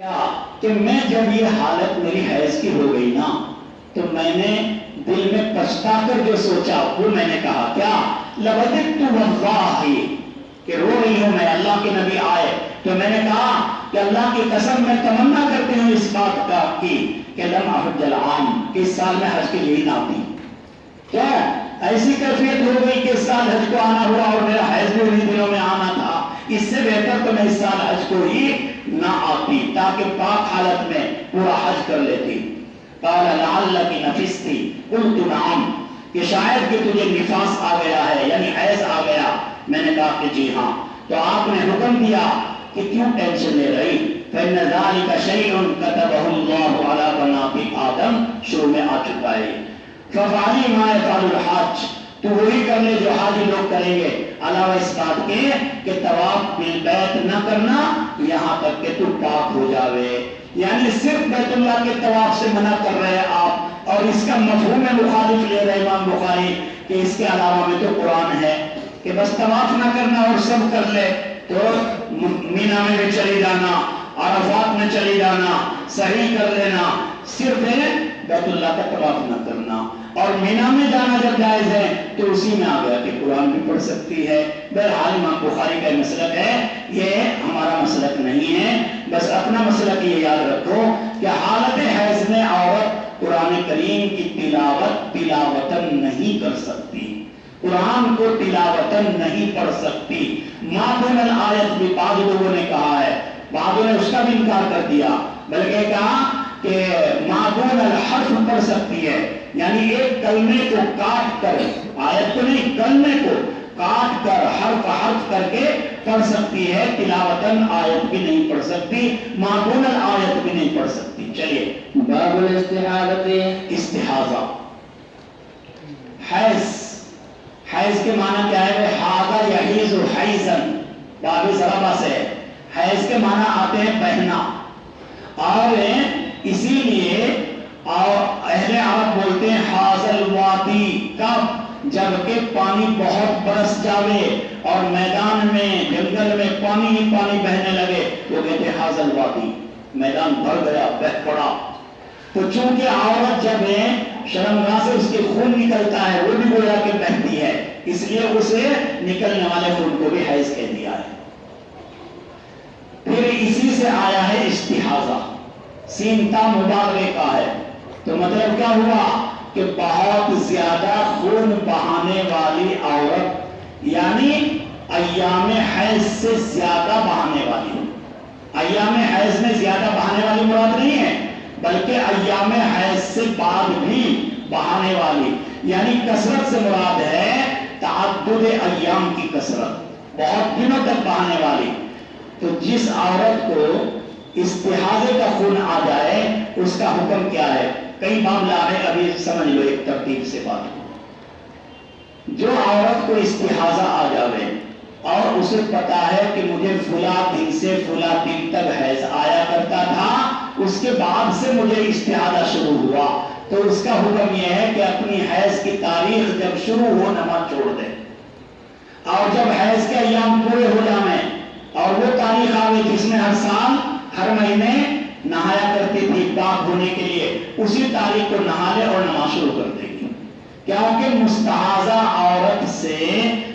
کہ میں جب یہ حالت میری حیض کی ہو گئی نا تو میں نے دل میں پچھتا کر جو سوچا وہ میں نے کہا کیا لبدت واللہ کہ رو رہی ہوں میں اللہ کے نبی آئے تو میں نے کہا کہ اللہ کی قسم میں تمنا کرتی ہوں اس بات کا کہ لم احج العام کہ اس سال میں حج کے لیے نہ آتی کیا ایسی کیفیت ہو گئی کہ اس سال حج کو آنا ہوا اور میرا حیض بھی انہی دنوں میں آنا تھا اس سے بہتر تو میں اس سال حج کو ہی نہ آتی تاکہ پاک حالت میں پورا حج کر لیتی قال لعلک نفستی قلت نعم کہ شاید کہ تجھے نفاس آ گیا ہے یعنی حیض آ گیا میں نے کہا کہ جی ہاں تو آپ نے حکم دیا کہ کیوں ٹینشن لے رہی فإن ذلك شيء كتبه الله على بنات آدم شروع میں آ چکا ہے فَفَعَلِي مَا يَفْعَلُ الْحَاجِّ تو وہی کر لے جو حاجی لوگ کریں گے علاوہ اس بات کے کہ طواف بالبیت نہ کرنا یہاں تک کہ تو پاک ہو جاوے یعنی صرف بیت اللہ کے طواف سے منع کر رہے آپ اور اس کا مفہوم مخالف لے رہے امام بخاری کہ اس کے علاوہ میں تو قرآن ہے کہ بس طواف نہ کرنا اور سب کر لے تو مینا میں بھی چلی جانا عرفات میں چلی جانا صحیح کر لینا صرف بیت اللہ کا طواف نہ کرنا اور مینا میں جانا جب جائز ہے تو اسی میں آ گیا کہ قرآن بھی پڑھ سکتی ہے بہرحال امام بخاری کا مسلک ہے یہ ہمارا مسلک نہیں ہے بس اپنا مسلک یہ یاد رکھو کہ حالت حیض میں عورت قرآن کریم کی تلاوتاً نہیں کر سکتی قرآن کو تلاوتاً نہیں پڑھ سکتی ما دون الآیت بھی بعض لوگوں نے کہا ہے بعضوں نے اس کا بھی انکار کر دیا بلکہ کہا کہ ما دون الحرف پڑھ سکتی ہے یعنی ایک کلمے کو کاٹ کر آیت کو نہیں کلمے کو کاٹ کر حرف حرف کر کے پڑھ سکتی ہے تلاوتاً آیت بھی نہیں پڑھ سکتی ما دون الآیت بھی نہیں پڑھ سکتی چلیے باب الاستحاضہ استحاضہ حیض کے معنی کیا ہے حاضہ یحیض حیضاً باب ضربہ سے حیض کے معنی آتے ہیں بہنا اور اسی لیے اہل عرب بولتے ہیں حاضل وادی کب جبکہ پانی بہت برس جاوے اور میدان میں جنگل میں پانی ہی پانی بہنے لگے وہ کہتے ہیں حاضل وادی میدان بھر گیا بہ پڑا تو چونکہ عورت جب شرمگاہ سے اس کے خون نکلتا ہے وہ بھی گویا کہ بہتی ہے اس لیے اسے نکلنے والے خون کو بھی حیض کہہ دیا ہے پھر اسی سے آیا ہے استحاضہ سین تا مبالغے کا ہے تو مطلب کیا ہوا کہ بہت زیادہ خون بہانے والی عورت یعنی ایام حیض سے زیادہ بہانے والی ایام حیض میں زیادہ بہانے والی مراد نہیں ہے بلکہ ایام حیض سے بعد بھی بہانے والی یعنی کثرت سے مراد ہے تعدد ایام کی کثرت بہت دنوں تک بہانے والی تو جس عورت کو استحاضے کا خون آ جائے اس کا حکم کیا ہے کئی معاملہ ہے ابھی سمجھ لو ایک ترتیب سے بات جو عورت کو استحاضہ آ جائے اور اسے پتا ہے کہ مجھے فلاں دن سے فلاں دن تک حیض آیا کرتا تھا اس کے بعد سے مجھے استحاضہ شروع ہوا تو اس کا حکم یہ ہے کہ اپنی حیض کی تاریخ جب شروع ہو نماز چھوڑ دے اور جب حیض کے ایام پورے ہو جائیں اور وہ تاریخ آگے جس میں ہر سال ہر مہینے نہایا کرتی تھی پاک ہونے کے لیے اسی تاریخ کو نہا لے اور نماز شروع کر دے گی کیونکہ مستحاضہ عورت سے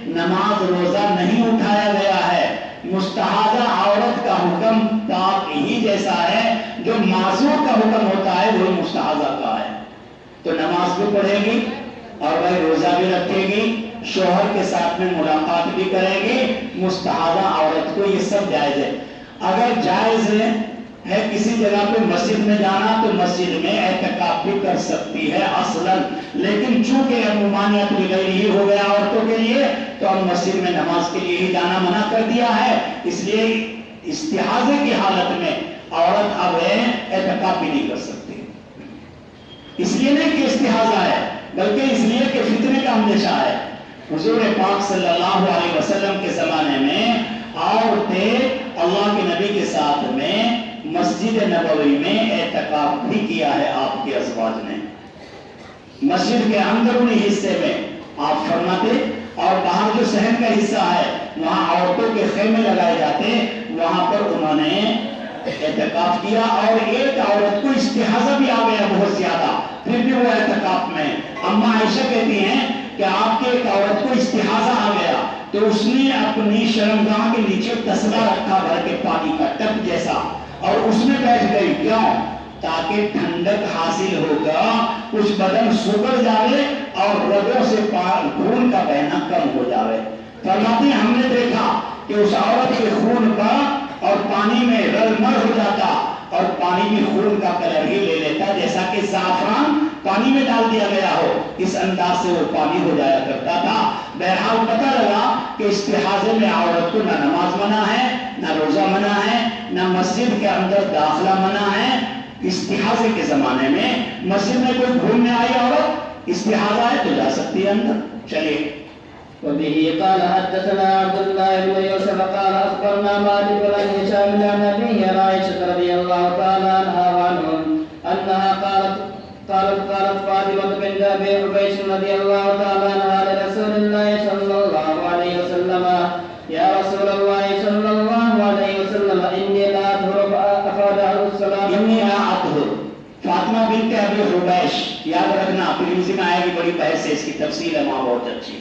نماز روزہ نہیں اٹھایا گیا ہے مستحاضہ عورت کا حکم پاک ہی جیسا ہے جو معذور کا حکم ہوتا ہے وہ مستحاضہ کا ہے تو نماز بھی پڑھے گی اور وہ روزہ بھی رکھے گی شوہر کے ساتھ میں ملاقات بھی کرے گی مستحاضہ عورت کو یہ سب جائز ہے اگر جائز ہے کسی جگہ پہ مسجد میں جانا تو مسجد میں اعتکاف بھی کر سکتی ہے اصلاً لیکن چونکہ ممانعت بغیر ہی ہو گیا عورتوں کے لیے تو اب مسجد میں نماز کے لیے ہی جانا منع کر دیا ہے اس لیے استحاضے کی حالت میں عورت اب اعتکاف بھی نہیں کر سکتی اس لیے نہیں کہ استحاضہ ہے بلکہ اس لیے کہ فتنے کا اندیشہ ہے حضور پاک صلی اللہ علیہ وسلم کے زمانے میں عورتیں اللہ کے نبی کے ساتھ میں مسجد نبوی میں اعتکاف بھی کیا ہے آپ کے ازواج نے مسجد کے اندرونی حصے میں آپ فرماتے اور باہر جو صحن کا حصہ ہے وہاں عورتوں کے خیمے لگائے جاتے وہاں پر انہوں نے اعتکاف کیا اور ایک عورت کو استحاضہ بھی آ گیا بہت زیادہ، پھر بھی وہ اعتکاف میں۔ اما عائشہ کہتی ہیں کہ آپ کے ایک عورت کو استحاضہ آ گیا تو اس نے اپنی شرمگاہ کے نیچے تسلا رکھا بھر کے پانی کا ٹپ جیسا اور اس میں بیٹھ گئی، کیوں؟ تاکہ ٹھنڈک حاصل ہوگا، کچھ بدن سوکڑ جاوے اور رگوں سے خون کا بہنا کم ہو جاوے۔ فرماتی ہم نے دیکھا کہ اس عورت کے خون کا اور پانی میں رلمر ہو جاتا اور پانی بھی خون کا کلر ہی لے لیتا، جیسا کہ زعفران پانی میں ڈال دیا گیا ہو، اس انداز سے وہ پانی ہو جایا کرتا تھا۔ بہرحال پتہ لگا کہ استحاضے میں عورت کو نہ نماز منع ہے، نہ روزہ منع ہے، نہ مسجد کے اندر داخلہ منع ہے۔ استحاضے کے زمانے میں مسجد میں کوئی گھومنے آئی عورت استحاضہ ہے تو جا سکتی ہے اندر۔ چلیے وبه قال حدثنا عبد الله بن يوسف قال اخبرنا مالك بن هشام عن ابيه عن عائشه رضي الله تعالى عنها انها قالت فاطمه بنت ابي حبيش رضي الله تعالى عنها لرسول الله صلى الله عليه وسلم يا رسول الله صلى الله عليه وسلم اني لا اطهر افاده الصلاه انی لا اطہر۔ فاطمہ بنت ابی حبیش، یاد رکھنا ترمذی میں آئے گی، بڑی بحث ہے، اس کی تفصیل ہے وہاں بہت اچھی۔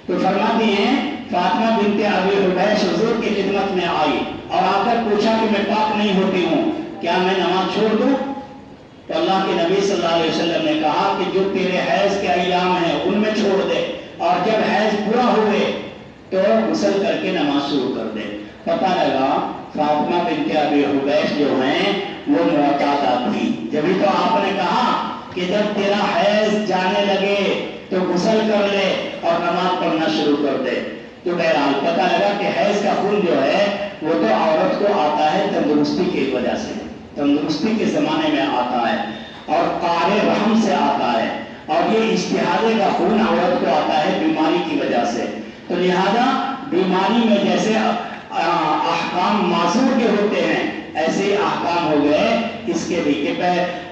تو فرماتی ہیں فاطمہ بنت ابی حبیش حضور کی خدمت میں آئی اور آ کر پوچھا کہ میں پاک نہیں ہوتی ہوں، کیا میں نماز چھوڑ دوں؟ تو اللہ کے نبی صلی اللہ علیہ وسلم نے کہا کہ جو تیرے حیض کے ایام ہیں ان میں چھوڑ دے، اور جب حیض پورا ہوئے تو غسل کر کے نماز شروع کر دے۔ پتہ لگا فاطمہ بنت ابی حبیش جو ہیں وہ معتادہ تھی، جبھی تو آپ نے کہا کہ جب تیرا حیض جانے لگے تو غسل کر لے اور نماز پڑھنا شروع کر دے۔ تو بہرحال پتہ لگا کہ حیض کا خون جو ہے وہ تو عورت کو آتا ہے تندرستی کی وجہ سے، تندرستی کے زمانے میں آتا ہے اور قار رحم سے آتا ہے، اور یہ استحاضے کا خون عورت کو آتا ہے بیماری کی وجہ سے۔ تو لہذا بیماری میں جیسے احکام معذور کے ہوتے ہیں ایسے ہی احکام ہو گئے اس کے بھی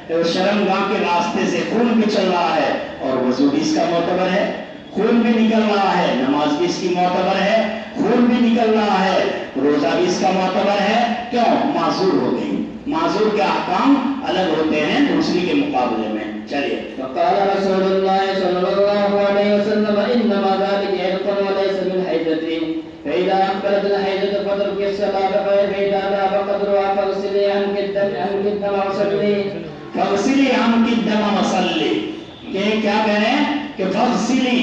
کہ شرمگاہ کے راستے سے خون بھی چل رہا ہے اور وضو بھی اس کا معتبر ہے، خون بھی نکل رہا ہے، نماز بھی اس کی معتبر ہے، خون بھی نکل رہا ہے، روزہ بھی اس کا معتبر ہے، کیوں؟ معذور ہو گئی۔ معذور کے احکام الگ ہوتے ہیں دوسری کے مقابلے میں۔ چلیے فقال رسول الله صلى الله عليه وسلم انما ذلك عرق وليس من حيضة فاذا اقبلت الحيضة فترك الصلاة فاذا ذهب قدرها فاغسلي عنك الدم وصلي فغسلی عنک الدم وصلی، کہ کیا کہہ رہے ہیں کہ فغسلی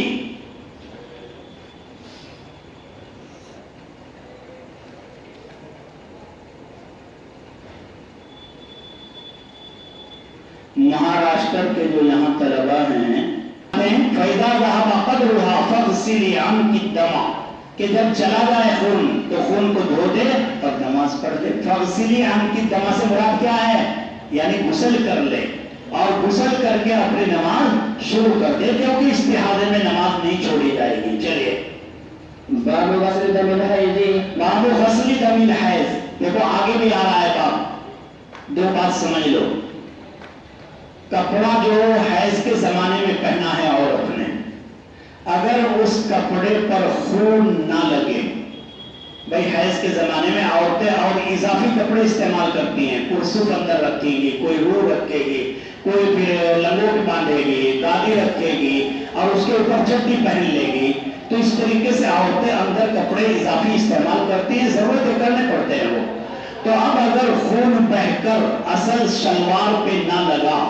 مہاراشٹر کے جو یہاں طلبہ ہیں فَإِذَا ذَهَبَ قَدْرُهَا فَاغْسِلِي عَنْكِ الدَّمَ، کہ جب چلا جائے خون تو خون کو دھو دے اور نماز پڑھ دے۔ فَاغْسِلِي عَنْكِ الدَّمَ سے مراد کیا ہے؟ یعنی غسل کر لے اور غسل کر کے اپنی نماز شروع کر دے، کیونکہ استحاضے میں نماز نہیں چھوڑی جائے گی۔ چلیے باب غسل دم الحیض، باب غسل دم الحیض، دیکھو آگے بھی آ رہا ہے باب، دو بات سمجھ لو۔ کپڑا جو حیض کے زمانے میں پہنا ہے عورت نے، اگر اس کپڑے پر خون نہ لگے، بھائی حیض کے زمانے میں عورتیں اور اضافی کپڑے استعمال کرتی ہیں، کرسوف اندر رکھیں گی، کوئی روح رکھے گی، کوئی پھر لنگوٹ باندھے گی، گادی رکھے گی اور اس کے اوپر چڈی پہن لے گی، تو اس طریقے سے عورتیں اندر کپڑے اضافی استعمال کرتی ہیں، ضرورت ہے کرنے پڑتے ہیں وہ۔ تو اب اگر خون بہہ کر اصل شلوار پہ نہ لگا،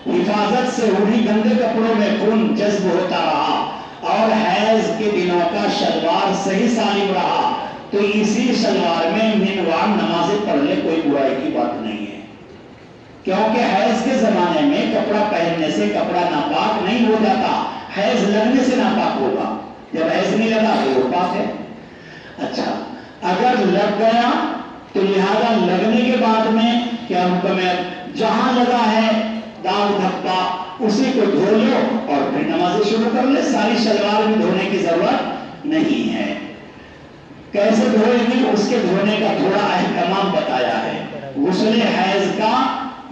حفاظت سے انہی گندے کپڑوں میں خون جذب ہوتا رہا اور حیض کے دنوں کا شلوار صحیح سالم رہا، تو اسی شلوار میں منوان نمازیں پڑھ لے، کوئی برائی کی بات نہیں ہے، کیونکہ حیض کے زمانے میں کپڑا پہننے سے کپڑا ناپاک نہیں ہو جاتا، حیض لگنے سے ناپاک ہوگا، جب حیض نہیں لگا تو وہ پاک ہے۔ اچھا اگر لگ گیا تو لہذا لگنے کے بعد میں کیا حکم ہے؟ جہاں لگا ہے داغ دھبا اسی کو دھو لو اور پھر نمازیں شروع کر لے، ساری شلوار میں دھونے کی ضرورت نہیں ہے۔ کیسے دھوئے گی اس کے دھونے کا تھوڑا اہتمام بتایا ہے، غسل حیض کا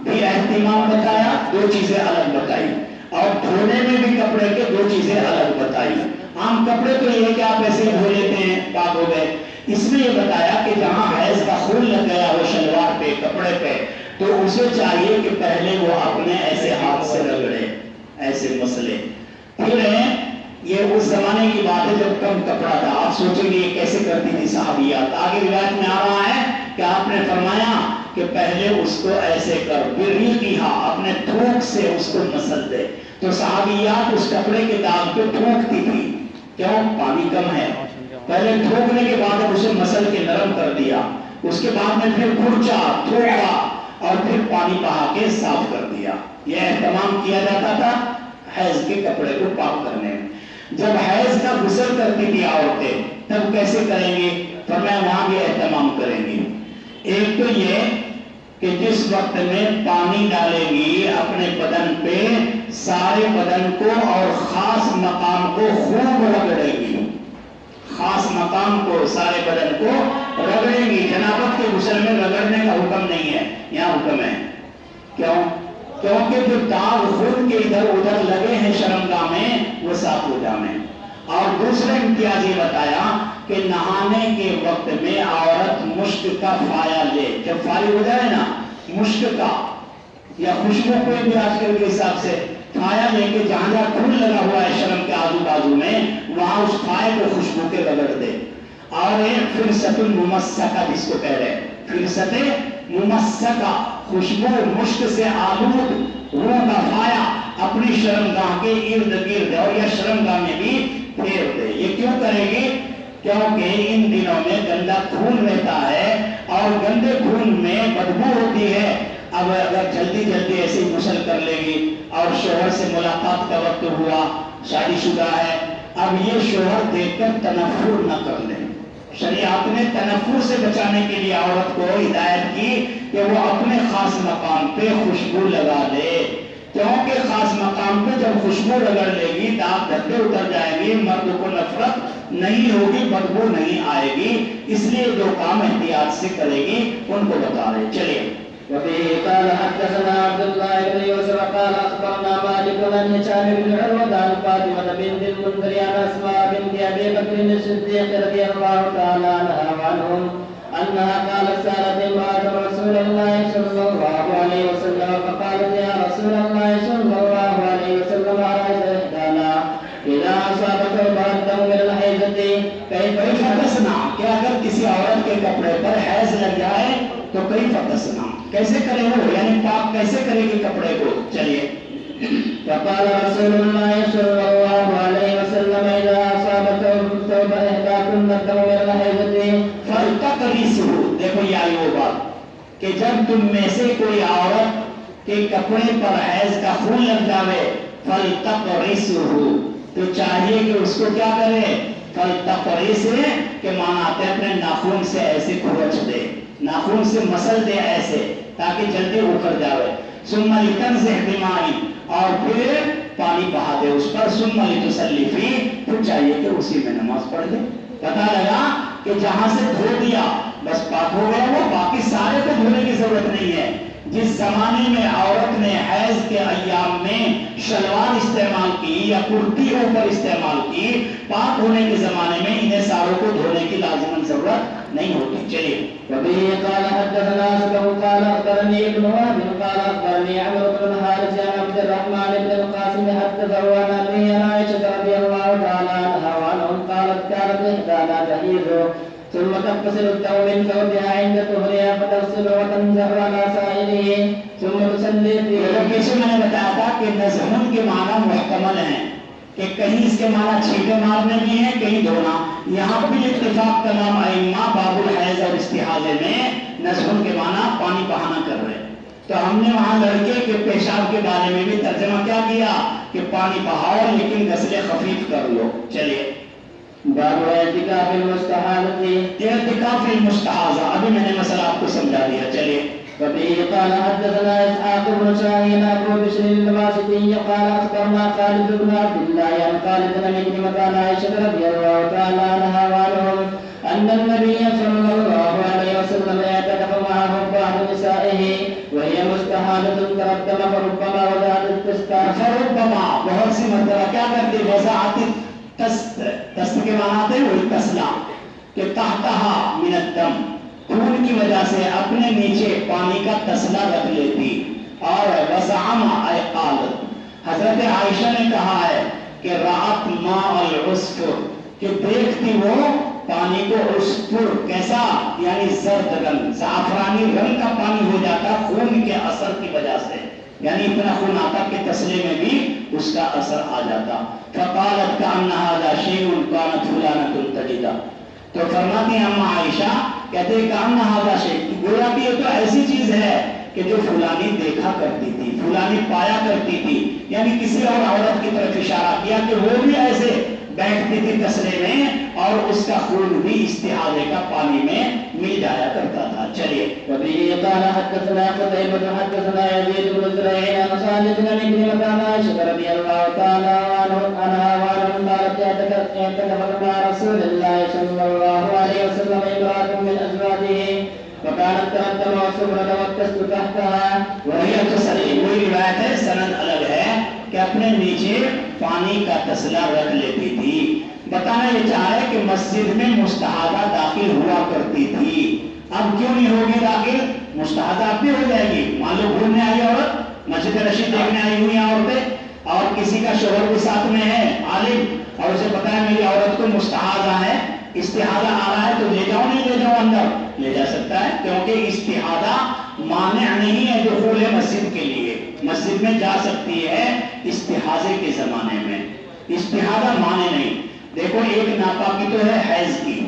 بھی اہتمام بتایا، دو چیزیں الگ بتائی، اور دھونے میں بھی کپڑے کے دو چیزیں الگ بتائی۔ عام کپڑے تو یہ کہ آپ ایسے دھو لیتے ہیں، پاک ہو گئے، اس میں یہ بتایا کہ جہاں حیض کا خون لگ گیا ہو شلوار پہ کپڑے پہ تو اسے چاہیے کہ پہلے وہ اپنے ایسے ہاتھ سے رگڑے ایسے مسلے. پھر یہ اس زمانے کی بات ہے جب کم کپڑا تھا. آپ سوچیں گے یہ کیسے کرتی تھی صحابیات. آگے روایت میں آ رہا ہے کہ آپ نے فرمایا کہ پہلے اس کو ایسے کر بریقھا اپنے تھوک سے اس کو مسل دے. تو صحابیات اس کپڑے کے داغ پہ تھوکتی تھی. کیوں؟ پانی کم ہے. پہلے تھوکنے کے بعد اسے مسل کے نرم کر دیا, اس کے بعد میں پھر کھرچا تھوکا اور پھر پانی بہا کے صاف کر دیا. یہ اہتمام کیا جاتا تھا حیض کے کپڑے کو پاک کرنے میں. جب حیض کا غسل کرتی تھی عورتیں تب کیسے کریں گے؟ فرمایا وہاں بھی اہتمام کریں گی. ایک تو یہ کہ جس وقت میں پانی ڈالے گی اپنے بدن پہ سارے بدن کو اور خاص مقام کو خوب رگڑے گی. خاص مقام کو سارے بدن کو رگڑے گی. جنابت کے غسل میں رگڑنے کا حکم نہیں ہے, یہاں حکم ہے. کیوں؟ کیونکہ جو داغ خون کے ادھر ادھر لگے ہیں شرمگاہ میں وہ صاف ہو جائیں. اور دوسرا امتیاز یہ بتایا کہ نہانے کے وقت میں عورت مشک کا فایا لے. جب فارغ ہو جائے نا مشک کا یا خوشبو کوئی بھی آج کل کے حساب سے فایا لے کے جہاں جہاں خون لگا ہوا ہے شرم کے آزو بازو میں وہاں اس فائے کو خوشبو کے رگڑ دے. اور فرست الممسکہ جس کو کہہ رہے ہیں فرست ممسکہ خوشبو مشک سے آلود روح کا فایا اپنی شرمگاہ کے ارد گرد اور یا شرمگاہ میں بھی پھیر دے. یہ کیوں کرے گی؟ کیونکہ ان دنوں میں گندا خون رہتا ہے اور گندے خون میں بدبو ہوتی ہے. اب اگر جلدی جلدی ایسے ہی غسل کر لے گی اور شوہر سے ملاقات کا وقت ہوا, شادی شدہ ہے, اب یہ شوہر دیکھ کر تنفر نہ کر لے. شریعت نے تنفر سے بچانے کے لیے عورت کو ہدایت کی کہ وہ اپنے خاص مقام پہ خوشبو لگا لے. کیونکہ خاص مقام پہ جب خوشبو رگڑ لے گی داغ دھبے اتر جائیں گی, مرد کو نفرت نہیں ہوگی, بدبو نہیں آئے گی. اس لیے جو کام احتیاط سے کرے گی ان کو بتا رہے. چلیے. وفيه قال حدثنا عبد الله بن يوسف قال اخبرنا مالك عن هشام بن عروه عن فاطمه بنت المنذر عن اسماء بنت ابي بكر الصديق رضي الله تعالى عنها وعنهم انها قالت سالت امراه رسول الله صلى الله عليه وسلم فقالت يا رسول الله صلى الله عليه وسلم ارايت احدانا اذا اصابته الدم من الحيضه کیف تصنع, کہ اگر کسی عورت کے کپڑے پر حیض لگ جائے تو کیف تصنع, کیسے کرے وہ, یعنی پاک کیسے کرے گی کپڑے کو. چلیے. فقال رسول الله صلى الله عليه وسلم اذا اصابته ثوب احداكن الدم من الحيضه فلتقرصه. دیکھو یہ آئی وہ بات کہ جب تم میں سے کوئی عورت کے کپڑے پر حیض کا خون لگ جاوے فلتقرصه تو چاہیے کہ اس کو کیا کرے. فلتقرصه کے معنی آتے ہیں اپنے ناخن سے ایسے کھرچ دے, ناخن سے مسل دے ایسے تاکہ جلدی اکھڑ جاوے. ثم لتنزح بماء اور پھر پانی بہا دے اس پر. ثم لتصلی فیہ پھر چاہیے کہ اسی میں نماز پڑھ دے. پتہ لگا کہ جہاں سے دھو دیا بس پاک ہو گیا, وہ باقی سارے کو دھونے کی ضرورت نہیں ہے. جس زمانے میں عورت نے حیض کے ایام میں شلوار استعمال کی یا کرتی اوپر استعمال کی, پاک ہونے کے زمانے میں انہیں ساروں کو دھونے کی لازماً ضرورت نہیں ہوتی. چلیے. وبه قال حدثنا سبه قال اخبرني ابن وهب قال اخبرني عمرو بن الحارث عن عبد الرحمن بن القاسم حدثه عن ابي عائشه رضي الله تعالى عنها وعنهم قالت كانت احدانا تحيض ثم تغتسل الدم من ثوبها عند طهرها فتغسل وتنزع على سائره ثم تصلي فيه. پیچھے میں نے بتایا تھا کہ نزحن کے معنی محتمل ہیں کہ کہیں اس کے معنی چھینٹے مارنے بھی ہیں کہیں دھونا. یہاں بھی اتفاق تمام ائمہ باب الحیض اور استحاضے میں نزحن کے معنی پانی بہانا کر رہے. تو ہم نے وہاں لڑکے کے پیشاب کے بارے میں بھی ترجمہ کیا کیا کہ پانی بہاؤ لیکن غسل خفیف کر لو. چلیے. باب اعتکاف المستحاضة اعتکاف المستحاضہ, ابھی میں نے مسئلہ آپ کو سمجھا دیا. چلیے. وبه قال حدثنا اسحاق بن شاهين ابو بشر الواسطي قال اخبرنا خالد بن عبد الله عن خالد بن عكرمة عن عائشة رضي الله تعالى عنها وعنهم ان النبي صلى الله عليه وسلم اعتكف معه بعض نسائه وهي مستحاضة تردم فربما وضعت التستار فربما بہت سی مرتبہ کیا کرتی وضعت تست, تست کے معنی آتے ہیں وہی تسلا, کہ تحتہا من الدم، خون کی وجہ سے اپنے نیچے پانی کا تسلا رکھ لیتی. اور وزعم اے قالت، حضرت عائشہ نے کہا ہے کہ رأت ماء العصفر، کہ دیکھتی وہ پانی کو عصفر، کیسا یعنی زرد رنگ، زعفرانی رنگ کا پانی ہو جاتا خون کے اثر کی وجہ سے، یعنی اتنا خون آتا کہ تسلے میں بھی اس کا اثر آ جاتا. فقالت کأن هذا شيء كانت فلانة تجدہ، تو فرماتی ہیں اما عائشہ، کہتے ہیں کأن هذا شيء، گویا کہ یہ تو ایسی چیز ہے کہ جو فلانی دیکھا کرتی تھی، فلانی پایا کرتی تھی، یعنی کسی اور عورت کی طرف اشارہ کیا کہ وہ بھی ایسے بیٹھتی تھی تسلے میں اور اس کا خون بھی استحاضے کا پانی میں مل جایا کرتا تھا. چلیے. وبه قال حدثنا قتيبة حدثنا يزيد بن زريع عن خالد بن عكرمة عن عائشة رضي الله تعالى عنها قالت اعتكفت مع رسول الله صلى الله عليه وسلم امرأة من أزواجه وكانت تقدم السفرة والتست تحتها وهي تصلي. کوئی روایت ہے سند الگ ہے کہ اپنے نیچے پانی کا تسلا رکھ لیتی تھی. بتانا یہ چاہ رہے کہ مسجد میں مستحاضہ داخل ہوا کرتی تھی. اب کیوں نہیں ہوگی داخل؟ مستحاضہ اب بھی ہو جائے گی. مان لو گھومنے آئی عورت، مسجد رشید دیکھنے آئی ہوئی ہیں عورتیں، اور کسی کا شوہر بھی ساتھ میں ہے عالم، اور اسے پتا ہے میری عورت کو مستحاضہ ہے، استحاضہ آ رہا ہے، تو لے جاؤ نہیں لے جاؤ اندر؟ لے جا سکتا ہے، کیونکہ استحاضہ مانع نہیں ہے دخول مسجد کے لیے. مسجد میں جا سکتی ہے استحاضے کے زمانے میں، استحاضہ مانع نہیں. دیکھو ایک ناپاکی تو ہے حیض کی،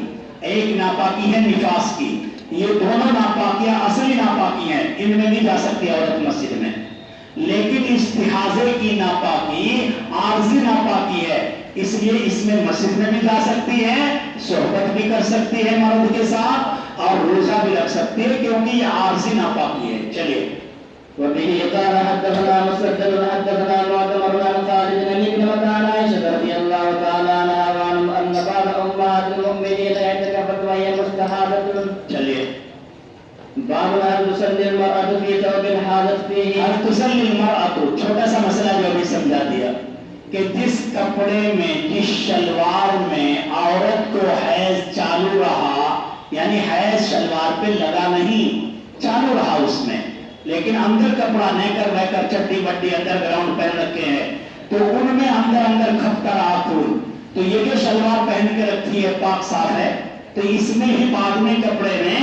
ایک ناپاکی ہے نفاس کی. یہ دونوں ناپاکیاں اصلی ناپاکی ہیں، ان میں نہیں جا سکتی عورت مسجد میں. لیکن استحاضے کی ناپاکی عارضی ناپاکی ہے، اس لیے اس میں مسجد میں بھی جا سکتی ہے، صحبت بھی کر سکتی ہے مرد کے ساتھ، اور روزہ بھی رکھ سکتی ہے، کیونکہ یہ عارضی ناپاکی ہے. چلیے. وبه قال حدثنا مسدد حدثنا معتمر عن خالد بن عكرمة عن عائشة رضي الله تعالى عنها وعنهم أن بعض أمهات المؤمنين اعتكفت وهي مستحاضة. چلیے. باب هل تصلي المرأة في ثوب حاضت فيه. هل تصلي المرأة، چھوٹا سا مسئلہ جو ابھی سمجھا دیا کہ جس کپڑے میں، جس شلوار میں عورت کو حیض چالو رہا، یعنی حیض شلوار پہ لگا نہیں، چالو رہا اس میں، لیکن اندر کپڑا نیکر ویکر چڈی بڈی انڈر گراؤنڈ پہن رکھے ہیں، تو ان میں اندر کھپتا رہا خون، تو یہ جو شلوار پہن کے رکھی ہے پاک صاف ہے، تو اس میں ہی بعد میں کپڑے میں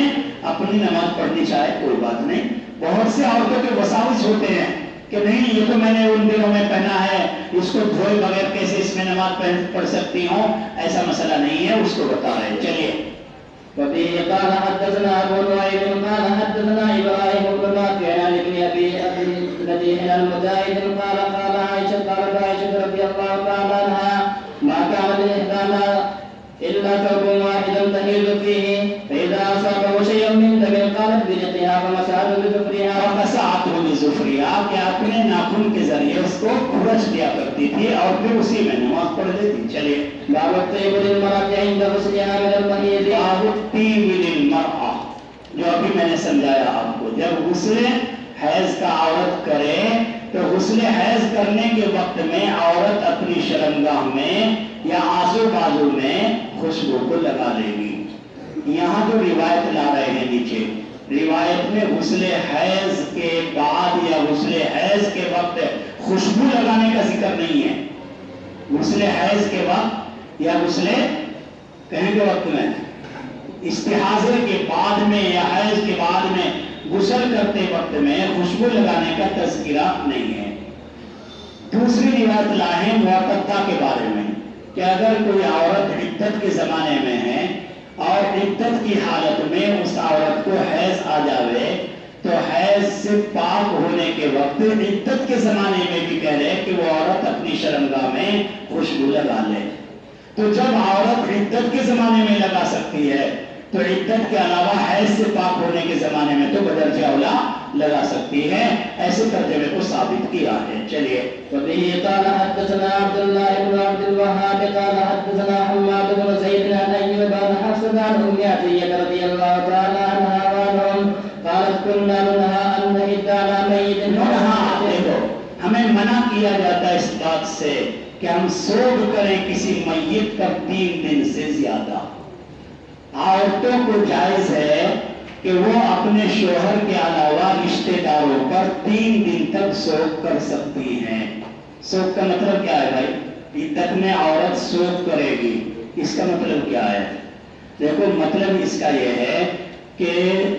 اپنی نماز پڑھنی چاہے کوئی بات نہیں. بہت سے عورتوں کے وساوس ہوتے ہیں کہ نہیں یہ تو میں نے ان دنوں میں پہنا ہے، اس کو دھوئے بغیر کیسے اس میں نماز پڑھ سکتی ہوں؟ ایسا مسئلہ نہیں ہے، اس کو بتا رہے. چلیے. وبه قال حدثنا ابو نعيم قال حدثنا ابراهيم بن نافع عن ابن ابي لديه المجاهد قال قالت عائشة رضي الله تعالى عنها ما كان لاحدانا الا ثوب واحد تهيل فيه فاذا اصابه شيء من دم قالت برقها فمسحته بظفرها، کہ اپنے ناخن کے ذریعے اس کو کھرچ دیا کرتی تھی اور پھر اسی میں نماز پڑھ لیتی. چلیے. باب الطيب للمرأة عند غسلها من المحيض. باب الطيب للمرأة، جو ابھی میں نے سمجھایا آپ کو، جب غسل حیض کا عورت کرے تو غسل حیض کرنے کے وقت میں عورت اپنی شرمگاہ میں یا آزو بازو میں خوشبو کو لگا لے گی. یہاں جو روایت لا رہے ہیں نیچے، روایت میں غسل حیض کے بعد یا غسل حیض کے وقت خوشبو لگانے کا ذکر نہیں ہے. غسل حیض کے وقت یا غسل کہیں کے وقت میں، استحاضے کے بعد میں یا حیض کے بعد میں غسل کرتے وقت میں خوشبو لگانے کا تذکرہ نہیں ہے. دوسری روایت لاہیں معتدہ کے بارے میں کہ اگر کوئی عورت عدت کے زمانے میں ہے اور عدت کی حالت میں اس عورت کو حیض آ جاوے تو حیض سے پاک ہونے کے وقت عدت کے زمانے میں بھی کہہ رہے کہ وہ عورت اپنی شرمگاہ میں خوشبو لگا لے. تو جب عورت عدت کے زمانے میں لگا سکتی ہے تو عدت کے علاوہ حیض سے پاک ہونے کے زمانے میں تو بدرجہ اولا لگا سکتی ہے. ایسے ترجمے کو ثابت کیا ہے. چلیے. وبه قال حدثنا عبد الله بن عبد الوهاب قال حدثنا حماد بن زيد عن ايوب عن حفصة عن ام عطية رضي الله تعالى عنها وعنهم قالت كنا ننهى ان نحد على ميت. دیکھو ہمیں منع کیا جاتا ہے اس بات سے کہ ہم سوگ کریں کسی میت پر 3 دن سے زیادہ. عورتوں کو جائز ہے کہ وہ اپنے شوہر کے علاوہ رشتے داروں پر 3 دن تک سوگ کر سکتی ہیں. سوگ کا مطلب کیا ہے بھائی؟ عدت میں عورت سوگ کرے گی، اس کا مطلب کیا ہے؟ دیکھو مطلب اس کا یہ ہے کہ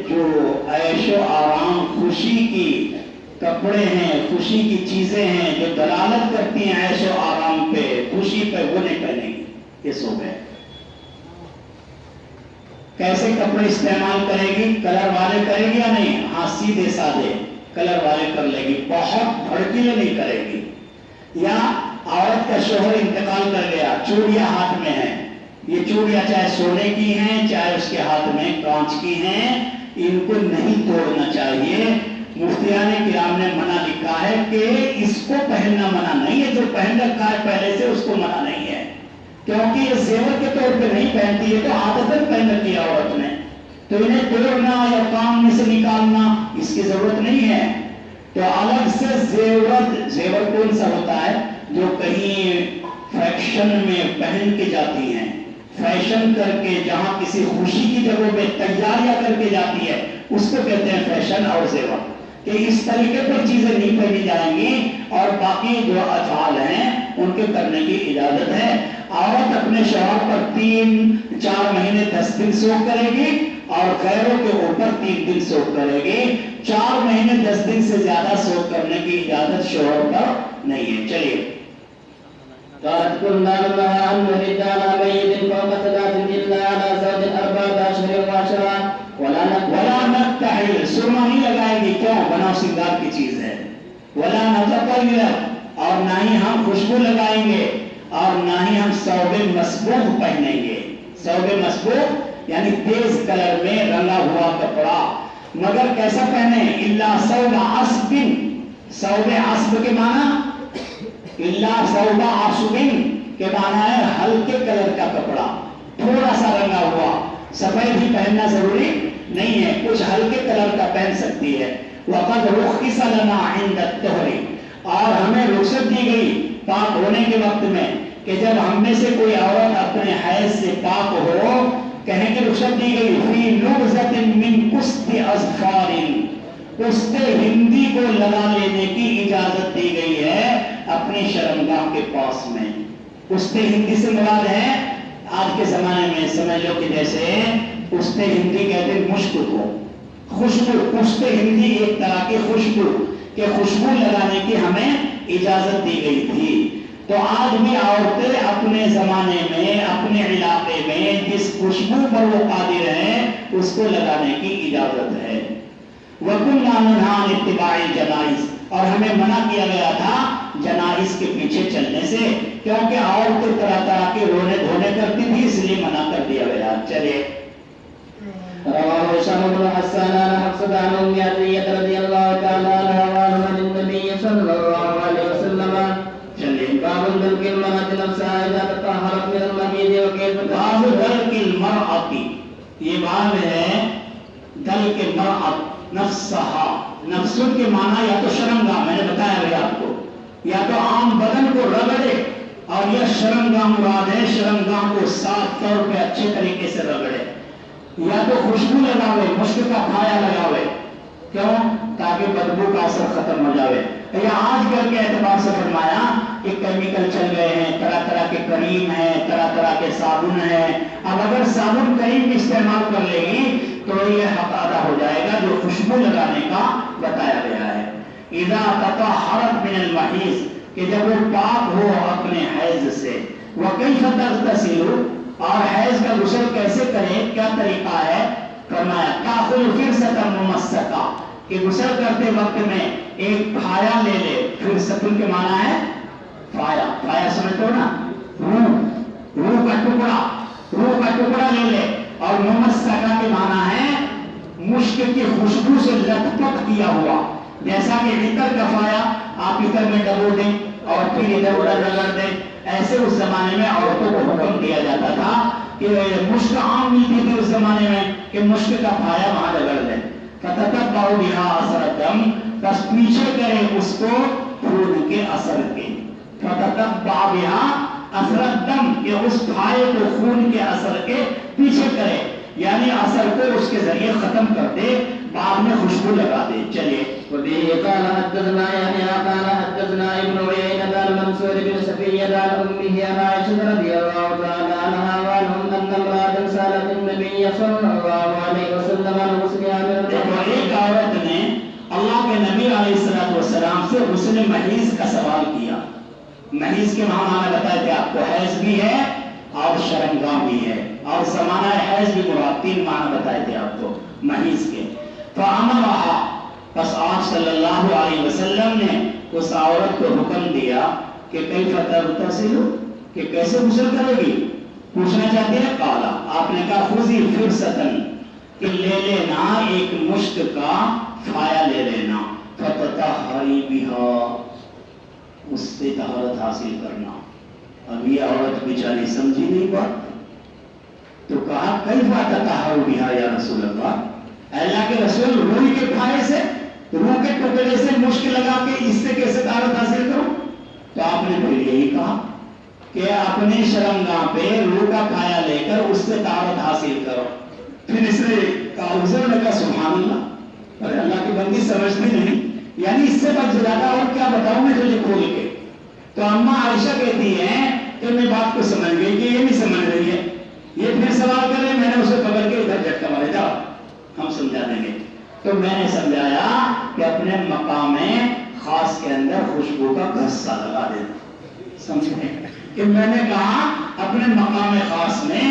جو عیش و آرام، خوشی کی کپڑے ہیں، خوشی کی چیزیں ہیں جو دلالت کرتی ہیں عیش و آرام پہ، خوشی پہ، وہ نہیں پہنے گی. یہ سوگ ہے. کیسے کپڑے استعمال کرے گی؟ کلر والے کرے گی یا نہیں؟ ہاں سیدھے سادے کلر والے کر لے گی، بہت بھڑکیلے نہیں کرے گی. یا عورت کا شوہر انتقال کر گیا، چوڑیاں ہاتھ میں ہیں، یہ چوڑیاں چاہے سونے کی ہیں چاہے اس کے ہاتھ میں کانچ کی ہیں، ان کو نہیں توڑنا چاہیے. مفتیان کرام نے منع لکھا ہے کہ اس کو پہننا منع نہیں ہے، جو پہن رکھا ہے پہلے سے اس کو منع نہیں ہے، کیونکہ یہ زیور کے طور پہ نہیں پہنتی ہے، تو عادتاً پہن رکھی ہے عورت نے، تو انہیں توڑنا یا کام میں سے نکالنا اس کی ضرورت نہیں ہے. تو الگ سے زیور کون سا ہوتا ہے جو کہیں فیشن میں پہن کے جاتی ہیں، فیشن کر کے جہاں کسی خوشی کی جگہوں پہ تیاریاں کر کے جاتی ہے، اس کو کہتے ہیں فیشن اور زیور. کہ اس طریقے پر چیزیں نہیں پہنی جائیں گی، اور باقی جو افعال ہیں ان کے کرنے کی اجازت ہے. عورت اپنے شوہر پر 3-4 مہینے 10 دن سوگ کرے گی اور غیروں کے اوپر 3 دن سوگ کرے گی. 4 مہینے 10 دن سے زیادہ سوگ کرنے کی اجازت شوہر پر نہیں ہے. چلیے. قالت كنا ننهى أن نهد على ميت فوق 3 إلا على زوج 4 أشهر و10 ولا نتحل، سرما نہیں لگائیں گے. کیوں؟ بناؤ سنگار کی چیز ہے. ولا نتطیر، اور نہ ہی ہم خوشبو لگائیں گے، اور نہ ہی ہم ثوب مسبوغ پہنیں گے. ثوب مسبوغ یعنی تیز کلر میں رنگا ہوا کپڑا، مگر کیسا پہنے؟ الا ثوب عصب، ثوب عصب کے معنی الا ثوب عصب کے معنی ہے ہلکے کلر کا کپڑا، تھوڑا سا رنگا ہوا. سفید ہی پہننا ضروری نہیں ہے، کچھ ہلکے کلر کا پہن سکتی ہے. وقد رخص لنا عند الطہر، اور ہمیں رخصت دی گئی پاک ہونے کے وقت میں کہ جب ہم میں سے کوئی عورت اپنے حیض سے پاک ہو، کہنے کی رخصت دی گئی فی نبذۃ من قسط اظفار، قسط ہندی کو لگا لینے کی اجازت دی گئی ہے اپنی شرمگاہ کے پاس میں. قسط ہندی سے مراد ہے آج کے زمانے میں سمجھ لو کہ جیسے قسط ہندی کہتے ہیں مشک کو، خوشبو. قسط ہندی ایک طرح کی خوشبو، کہ خوشبو لگانے کی ہمیں اجازت دی گئی تھی. تو آج بھی عورتیں اپنے زمانے میں اپنے علاقے میں جس خوشبو پر وہ قادر ہیں اس کو لگانے کی اجازت ہے. وَكُنَّا نَنْهَىٰ عَنِ اتِّبَاعِ الْجَنَائِزِ، اور ہمیں منع کیا گیا تھا جنائز کے پیچھے چلنے سے، کیونکہ عورتیں طرح طرح کے رونے دھونے کرتی تھی، اس لیے منع کر دیا گیا. چلے. رواه هشام بن حسان عن حفصة عن أم عطية رضي الله تعالى عنها عن النبي صلى الله عليه وسلم. باب دلك المرأة نفسها إذا تطهرت من المحيض وكيف باب دلك المرأة، یہ باب ہے دلك المرأة نفسها. نفسوں کے معنی یا تو شرمگاہ، میں نے بتایا ہے آپ کو، یا تو عام بدن کو رگڑے، اور یہ شرمگاہ مراد ہے، شرمگاہ کو صاف طور پہ اچھے طریقے سے رگڑے. یا تو خوشبو لگاوے، مشک کا پھایا لگاوے. کیوں؟ تاکہ بدبو کا اثر ختم ہو جاوے. یا آج کل کے اعتبار سے فرمایا کہ کیمیکل چل گئے ہیں، طرح طرح کے کریم ہیں، طرح طرح کے صابن ہیں. اب اگر صابن کریم استعمال کر لے گی تو یہ حق ادا ہو جائے گا جو خوشبو لگانے کا بتایا گیا ہے. اذا تطہرت من المحیض، کہ جب وہ پاک ہو اپنے حیض سے. وکیف تغتسل، اور حیض کا غسل کیسے کرے، کیا طریقہ ہے؟ فرمایا تاخذ فرصۃ ممسکہ، کہ غسل کرتے وقت میں ایک پھایا لے لے. فرصت کے معنی ہے پھایا، پھایا سمجھتے ہو نا، روح کا ٹکڑا لے لے. اور ممسکہ کے معنی ہے مشک کی خوشبو سے لت پت کیا ہوا. جیسا کہ عطر کا پھایا آپ عطر میں ڈبو دیں اور پھر ادھر ادھر رگڑ دیں، ایسے اس زمانے میں عورتوں کو حکم دیا جاتا تھا کہ مشک عام ملتی تھی اس زمانے میں کہ مشک کا پھایا وہاں رگڑ دیں. فَتَتَبَّعُ بِهَا أَثَرَ الدَّمِ، بس پیچھے کرے اس کو خون کے اثر کے. فَتَتَبَّعُ بِهَا أَثَرَ الدَّمِ، کہ اس پھائے کو خون کے اثر کے پیچھے کرے. یعنی اثر کو اس کے ذریعے ختم کر دے، بعد میں خوشبو لگا دے. چلیے. وبه قال حدثنا يحيى قال حدثنا ابن عيينة عن منصور بن صفية عن أمه عن عائشة رضي الله تعالى عنها وعنهم أن امرأة سألت النبي صلى الله عليه وسلم عن غسلها من دیکھو، ایک عورت نے اللہ کے نبی علیہ الصلوۃ والسلام سے غسل محیض کا سوال کیا. محیض کے معنی بتائے تھے آپ کو، حیض بھی ہے اور شرمگاہ بھی ہے، اور زمانہ حیض بھی مراد، 3 معنی بتائے تھے آپ کو محیض کے. فامرها، پس آپ صلی اللہ علیہ وسلم نے اس عورت کو حکم دیا کہ کیف تغتسل، کہ کیسے غسل کرے گی. پوچھنا چاہتے ہیں. قالا، آپ نے کہا خذی فرصتن، کہ لے لینا ایک مشت کا فایا لے لینا، فتطہری بہا، اس سے طہارت حاصل کرنا. اب یہ عورت بیچاری سمجھی نہیں بات، تو کہا کیف تطہر بہا یا رسول اللہ، اللہ کے رسول روئی کے پھائے سے، روح کے ٹکڑے سے مشک لگا کے اس سے کیسے طہارت حاصل کروں. تو آپ نے پھر یہی کہا کہ اپنے شرمگاہ پہ روح کا پھایا لے کر اس سے طہارت حاصل کرو. پھر اس نے کہا، حضور نے کہا سبحان اللہ، اور اللہ کی بندی سمجھتی نہیں، یعنی اس سے بچ زیادہ اور کیا بتاؤں میں تجھے کھول کے. تو اماں عائشہ کہتی ہیں کہ میں بات کو سمجھ گئی کہ یہ نہیں سمجھ رہی ہے، یہ پھر سوال کر رہے، میں نے اسے پکڑ کے ادھر جھٹکا مارے، جاؤ ہم سمجھا دیں گے. تو میں نے سمجھایا کہ اپنے مقام خاص کے اندر خوشبو کا گھسہ لگا دینا. سمجھے کہ میں نے کہا اپنے مقام خاص میں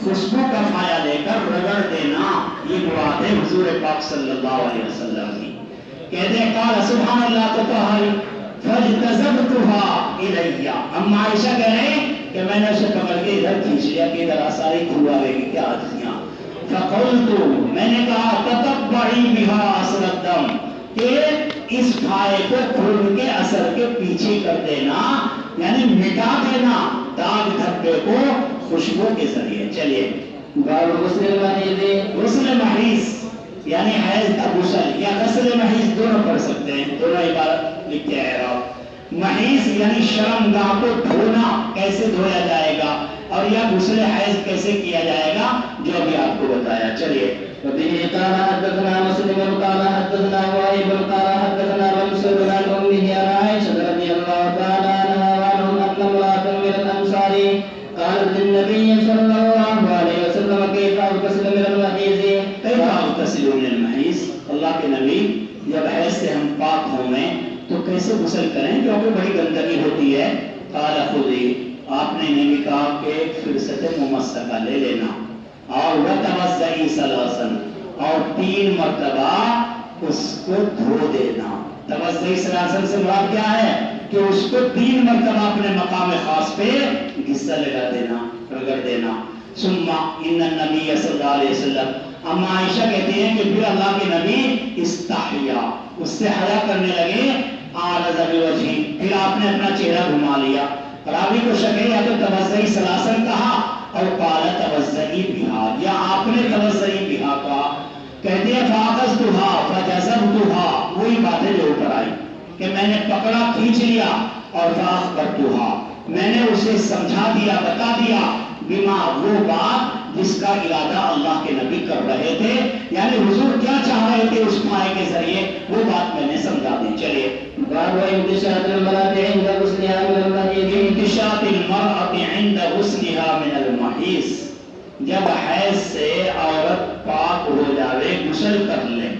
خوشبو کا پھایا لے کر رگڑ دینا، یہ مراد ہے حضور پاک صلی اللہ علیہ وسلم کی. کہتے ہیں قال سبحان اللہ تطہر فاجتذبتها الیہ. اما عائشہ کہہ رہے ہیں کہ میں نے اسے پکڑ کے ادھر کھینچ لیا کہ ادھر ساری کھلواوے گی کیا آجیاں. فقلت، میں نے کہا تتبعی بہا اثر الدم، کہ اس پھائے کو کھول کے اثر کے پیچھے کر دینا، یعنی مٹا دینا داغ دھبے کو خوشبو کے ذریعے. چلیے. باب غسل المحیض، غسل محیض یعنی حیض کا غسل یا غسل محیض دونوں پڑھ سکتے ہیں، دونوں عبارت لکھتے ہیں آپ. محیض یعنی شرمگاہ کو دھونا، کیسے دھویا جائے گا، اور یا غسل حیض کیسے کیا جائے گا، جو ابھی آپ کو بتایا. چلیے. وبه قال حدثنا مسلم قال حدثنا وائل قال حدثنا منصور عن امه عن عائشة رضي الله تعالى عنها وعنهم ان امرأة من الانصار قالت للنبي صلى الله عليه وسلم كيف اغتسل من المحيض، کیف اغتسل من المحیض، اللہ کے نبی جب حیض سے ہم پاک ہوں میں تو کیسے غسل کریں کیونکہ بڑی گندگی ہوتی ہے. قال خذی، آپ نے یہ بھی کہا کہ فرصت ممسکہ لے لینا، اور وتوضئی ثلاثاً، اور 3 مرتبہ اس کو دھو دینا. توضئی ثلاثاً سے مراد کیا ہے کہ اس کو 3 مرتبہ اپنے مقام خاص پہ غصہ لگا دینا، رگڑ دینا. ثم ان النبی صلی اللہ علیہ وسلم، اما عائشہ کہتی ہیں کہ پھر اللہ کے نبی استحیا، اس سے حیا کرنے لگے. آرز بوجہی، پھر آپ نے اپنا چہرہ گھما لیا. راوی کو شک ہے یا تو توضئی ثلاثاً کہا اور قال توضئی بہا، یا آپ نے توضئی بہا کہا. کہتے ہیں فاخذتها فجذبتها، وہی باتیں جو اوپر آئی کہ میں نے پکڑا، کھینچ لیا، اور فاخبرتها، میں نے اسے سمجھا دیا، بتا دیا، بما، وہ بات جس کا ارادہ اللہ کے نبی کر رہے تھے، یعنی حضور کیا چاہ رہے تھے اس پائے کے ذریعے، وہ بات میں نے سمجھا دی. چلیے. باب انتشاط المرأة عند غسلها من المحيض، انتشاط المرأة عند غسلها من المحیض، جب حیض سے عورت پاک ہو جاوے غسل کر لے.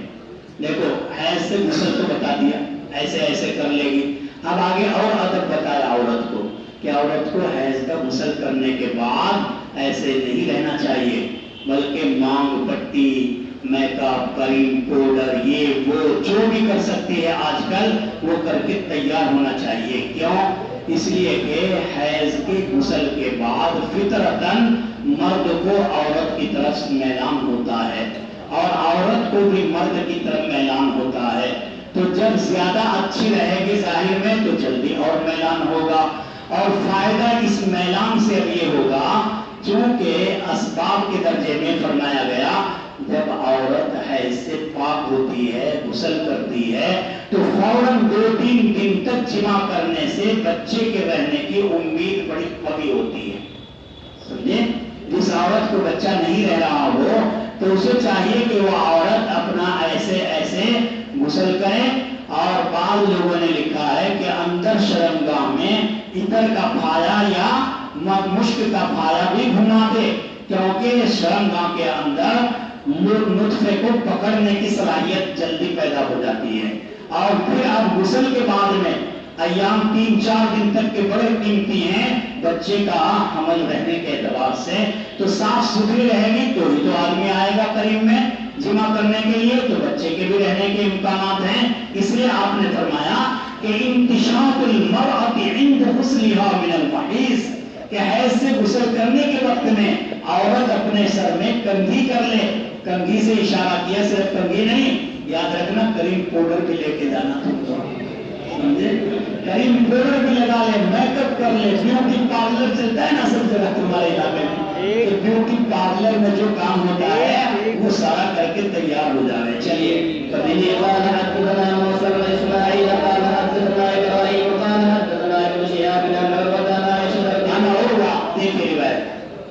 دیکھو حیض سے غسل تو بتا دیا، ایسے ایسے کر لے گی. اب آگے اور ادب بتایا عورت کو کہ عورت کو حیض کا غسل کرنے کے بعد ایسے نہیں رہنا چاہیے، بلکہ مانگ پٹی، میک اپ، کریم، پاؤڈر، یہ وہ جو بھی کر سکتی ہے آج کل وہ کر کے تیار ہونا چاہیے. کیوں؟ اس لیے کہ حیض کے غسل کے بعد فطرتاً مرد کو عورت کی طرف میلان ہوتا ہے اور عورت کو بھی مرد کی طرف میلان ہوتا ہے. تو جب زیادہ اچھی رہے گی ظاہر میں تو جلدی اور میلان ہوگا، اور فائدہ اس میلان سے اب یہ ہوگا چونکہ اسباب کے درجے میں فرمایا گیا جب عورت حیض سے پاک ہوتی ہے، غسل کرتی ہے، تو فوراً 2-3 دن تک جمع کرنے سے بچے کے رہنے کی امید بڑی قوی ہوتی ہے. سمجھے؟ جس اس عورت کو بچہ نہیں رہ رہا ہو تو اسے چاہیے کہ وہ عورت اپنا ایسے ایسے غسل کرے. اور بعض لوگوں نے لکھا ہے کہ اندر شرمگاہ میں عطر کا پھایا یا مشک کا پھایا بھی گھما دے، کیونکہ شرمگاہ کے اندر نطفے کو پکڑنے کی صلاحیت جلدی پیدا ہو جاتی ہے. اور پھر اب غسل کے بعد میں ایام 3-4 دن تک کے بڑے قیمتی ہیں بچے کا حمل رہنے کے اعتبار سے. تو صاف ستھری رہے گی تو ہی تو آدمی آئے گا قریب میں جمع کرنے کے لیے، تو بچے کے بھی رہنے کے امکانات ہیں. اس لیے آپ نے فرمایا کہ انتشاط المرأة عند غسلها من المحیض، کہ حیض سے غسل کرنے کے وقت میں عورت اپنے سر میں کنگھی کر لے. کنگھی سے اشارہ کیا، صرف کنگھی نہیں، یاد رکھنا کریم پاؤڈر بھی لے کے جانا تم کو، سمجھے؟ کریم پاؤڈر بھی لگا لے، میک اپ کر لے. بیوٹی پارلر چلتا ہے نا سب جگہ تمہارے علاقے میں، کہ بیوٹی پارلر میں جو کام ہوتا ہے وہ سارا کر کے تیار ہو جا رہے. چلیے وبه قال حدثنا موسى بن اسماعيل قال حدثنا ابراهيم قال حدثنا ابن شهاب عن عروة عن عائشة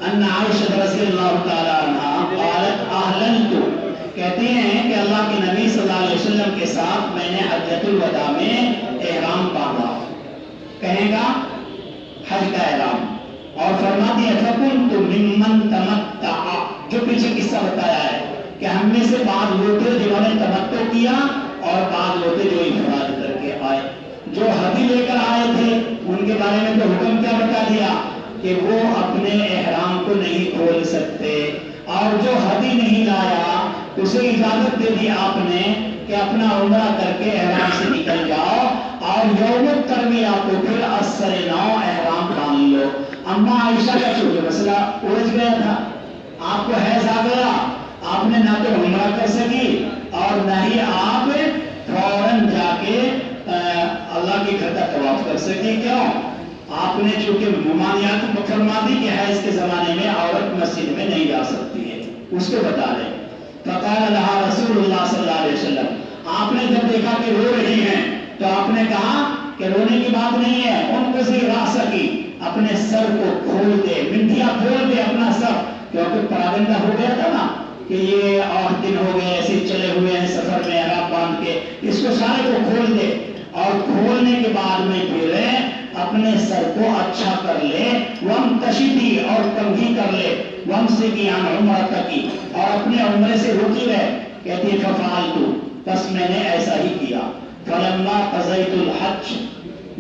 ان عائشہ رضی اللہ تعالی عنہا قالت احللت، کہتے ہیں کہ اللہ کے نبی صلی اللہ علیہ وسلم کے ساتھ میں نے حجۃ الوداع میں احرام باندھا. کہے گا حج کا احرام. اور فرماتی ہے فکنت ممن تمتع، جو پیچھے قصہ بتایا ہے کہ ہم میں سے بعض لوگ تھے جنہوں نے تمتع کیا اور بعض لوگ تھے جو افراد کر کے آئے. جو ہدی لے کر آئے تھے ان کے بارے میں تو حکم کیا بتا دیا کہ وہ اپنے احرام کو نہیں کھول سکتے، اور جو ہدی نہیں لایا اسے اجازت دے دی آپ نے کہ اپنا عمرہ کر کے احرام سے نکل جاؤ، اور یوم الترویہ کو پھر اثر نو احرام باندھ لو. اما عائشہ کا چونکہ مسئلہ الجھ گیا تھا، آپ کو حیض آ گیا، آپ نے نہ تو عمرہ کر سکی اور نہ ہی آپ فوراً جا کے اللہ کے گھر کا طواف کر سکی. کیوں؟ آپ نے چونکہ ممانعت فرما دی کہ حیض کے زمانے میں عورت مسجد میں نہیں جا سکتی ہے، اس کو بتا رہے. فقال لها رسول اللہ صلی اللہ علیہ وسلم، آپ نے جب دیکھا کہ رو رہی ہیں تو آپ نے کہا کہ رونے کی بات نہیں ہے، ان کو سے راہ سکی، اپنے سر کو کھول دے، منڈیا کھول دے اپنا سر، کیونکہ پراگندہ ہو گیا تھا نا کہ یہ اور دن ہو گئے ایسے چلے ہوئے ہیں سفر میں احرام باندھ کے، اس کو سارے کو کھول دے. اور کھولنے کے بعد میں پھر اپنے سر کو اچھا کر لے، وم تشدی اور کنگھی کر لے، وم سے کی عن عمرہ کی، اور اپنے عمرے سے رکی رہے. کہتی ہے ففعلت، بس میں نے ایسا ہی کیا. فلما قضیت الحج،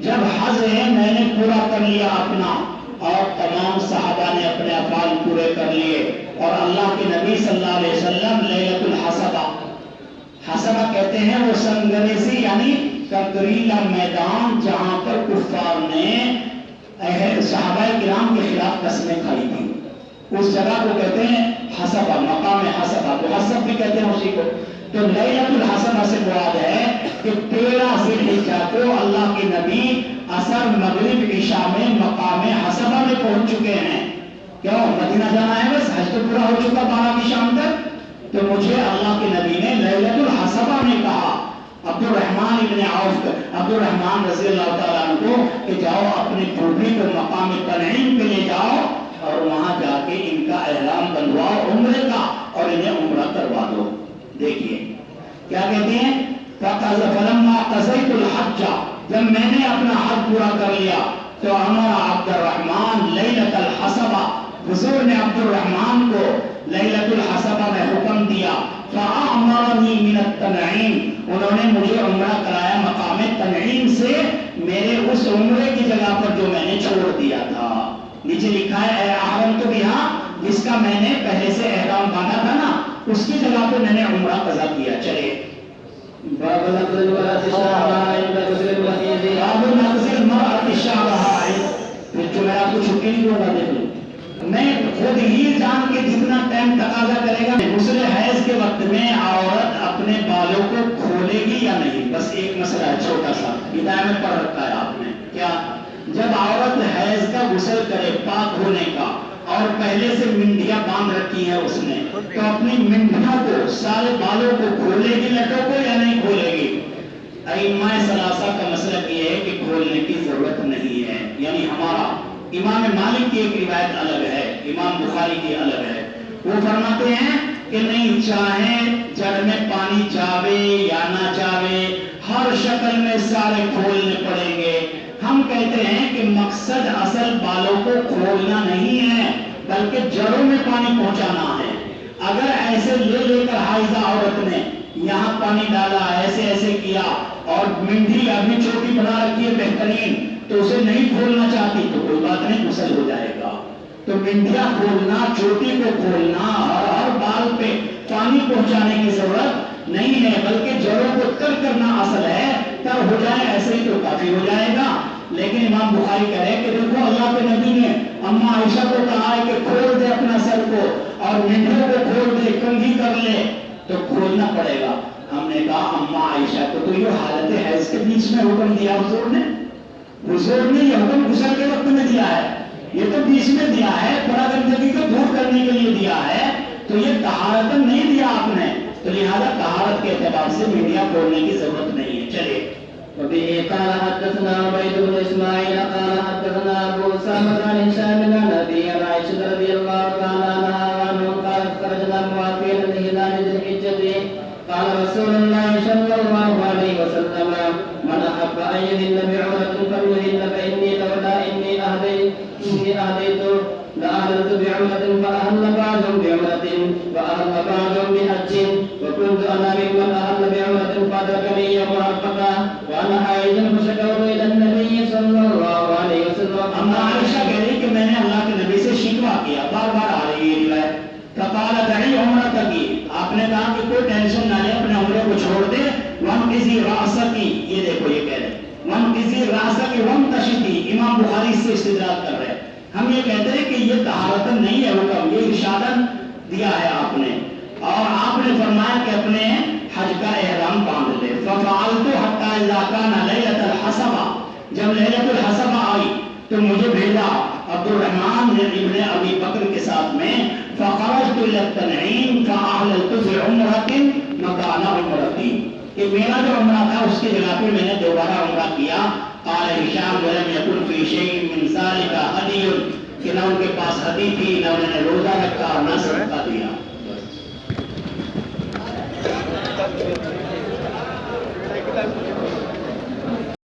جب حج ہے میں نے پورا کر لیا اپنا، اور تمام صحابہ نے اپنے افعال پورے کر لیے، اور اللہ کے نبی صلی اللہ علیہ وسلم لیلۃ الحسبہ، حسبہ کہتے ہیں وہ سنگریزی یعنی کنکریلا میدان جہاں پر کفار نے صحابہ کرام کے خلاف قسمیں کھائی تھی، اس جگہ کو کہتے ہیں حسبہ، مقام حسبہ، محسب بھی کہتے ہیں اسی کو. تو لیلۃ الحسبہ سے مراد ہے کہ 13 ذی الحجہ کو اللہ کے نبی عصر مغرب عشاء میں مقام حسبہ میں پہنچ چکے ہیں. کیوں؟ مدینہ جانا ہے، بس حج تو پورا ہو چکا 12 کی شام تک. تو مجھے اللہ کے نبی نے لیلۃ الحسبہ میں کہا عبد الرحمن ابن عوف، عبد الرحمن رضی اللہ تعالیٰ عنہ کو کہ جاؤ اپنی پھوپھی کو مقام تنعیم پہ لے جاؤ اور وہاں جا کے ان کا احرام بندھواؤ عمرے کا اور انہیں عمرہ کروا دو. دیکھیے کیا کہتے ہیں، فلما قضیت الحج، جب میں نے اپنا حج پورا کر لیا تو امر عبد الرحمن لیلۃ الحسبہ، حضور نے عبد الرحمن کو لیلۃ الحسبہ میں حکم دیا. فأمرنی من التنعیم، انہوں نے مجھے عمرہ کرایا مقام تنعیم سے، میرے اس عمرے کی جگہ پر جو میں نے چھوڑ دیا تھا. نیچے لکھا ہے اے احرمت بہا، جس کا میں نے پہلے سے احرام باندھا تھا نا، اس کی جگہ پہ میں نے عمرہ قضا کیا. چلے باب نقض المرأة شعرها عند غسل المحيض. باب نقض المرأة شعرها عند، پھر جو میں آپ کو چھٹی نہیں دوں گا، دیکھ لو میں خود ہی جان کے جتنا ٹائم تقاضا کرے گا. غسل حیض کے وقت میں عورت اپنے بالوں کو کھولے گی یا نہیں، بس ایک مسئلہ ہے چھوٹا سا، ہدایت میں پڑھ رکھا ہے آپ نے. کیا؟ جب عورت حیض کا غسل کرے پاک ہونے کا اور پہلے سے منڈیاں باندھ رکھی ہیں اس نے، تو اپنی منڈیوں کو سارے بالوں کو کھولے گی لٹوں کو یا نہیں کھولے گی؟ ائمہ ثلاثہ کا مسلک یہ ہے کہ کھولنے کی ضرورت نہیں ہے. یعنی ہمارا امام مالک کی ایک روایت الگ ہے، امام بخاری کی الگ ہے. وہ فرماتے ہیں کہ نہیں، چاہے جڑ میں پانی جاوے یا نہ جاوے، ہر شکل میں سارے کھولنے پڑیں گے. ہم کہتے ہیں کہ مقصد اصل بالوں کو کھولنا نہیں ہے بلکہ جڑوں میں پانی پہنچانا ہے. اگر ایسے لے کر حائضہ عورت نے یہاں پانی ڈالا، ایسے ایسے کیا، اور منڈی ابھی چھوٹی بنا رکھی ہے بہترین، تو اسے نہیں کھولنا چاہتی تو کوئی بات نہیں، غسل ہو جائے گا. تو منڈیا کھولنا، چوٹی کو کھولنا اور ہر بال پہ پانی پہنچانے کی ضرورت نہیں ہے بلکہ جڑوں کو تر کرنا اصل ہے. تر ہو جائے ایسے ہی تو کافی ہو جائے گا. لیکن امام بخاری کہہ رہے کہ دیکھو اللہ کے نبی نے اما عائشہ کو کہا ہے کہ کھول دے اپنا سر کو اور منڈیوں کو کھول دے، کنگھی کر لے، تو کھولنا پڑے گا. ہم نے کہا اما عائشہ کو تو یہ حالت حیض کے بیچ میں حکم دیا حضور نے یہ حکم غسل کے وقت میں دیا ہے، یہ تو بیچ میں دیا ہے، بڑا گندگی کو دور کرنے کے لیے دیا ہے، تو یہ طہارت نہیں دیا آپ نے. تو لہذا طہارت کے اعتبار سے منڈیا کھولنے کی ضرورت نہیں ہے. چلیے. وبه قال حدثنا عبيد بن اسماعيل قال حدثنا ابو اسامه عن هشام بن ابي عائشه رضي الله تعالى عنها قالت خرجنا موافقا لهلال ذي الحجه قال رسول الله صلى الله عليه وسلم من احب ان يهل بعمره فليهل فاني لولا اني اهديت لأهلت بعمرة فأهل بعضهم بعمرة وأهل بعضهم بحج وكنت أنا ممن أهل بعمرة فأدركني يوم عرفة وأنا حائض فشكوت إلى النبي صلى الله عليه وسلم. اما عائشہ کہہ رہی کہ میں نے اللہ کے نبی سے شکوہ کیا، بار بار آ رہی ہے روایت. فقال دعی عمرہ کی، آپ نے کہا کہ کوئی ٹینشن نہ لے، اپنے عمرے کو چھوڑ دے. وانقضی رأسکی، یہ دیکھو یہ کہہ رہے وانقضی رأسکی وانتشطی. امام بخاری اس سے استدلال کر رہے ہیں. ہم یہ کہتے ہیں کہ یہ طہارت نہیں ہے حکم، یہ ارشادن دیا ہے آپ نے، اور آپ نے فرمایا کہ اپنے حج کا احرام باندھ لے. ففعلت حتی اذا کان لیلۃ الحسبہ، جب لیلۃ الحسبہ آئی تو مجھے بھیجا عبد الرحمن ابن ابی بکر کے ساتھ میں. فخرجت الى التنعیم فاحللت بعمرۃ مکان عمرتی، کہ میرا جو عمرہ تھا اس کی جگہ پہ میں نے دوبارہ عمرہ کیا. قال ہشام ولم يكن في شيء من ذلك هدي، کہ نہ ان کے پاس ہدی تھی، نہ انہوں نے روزہ رکھا،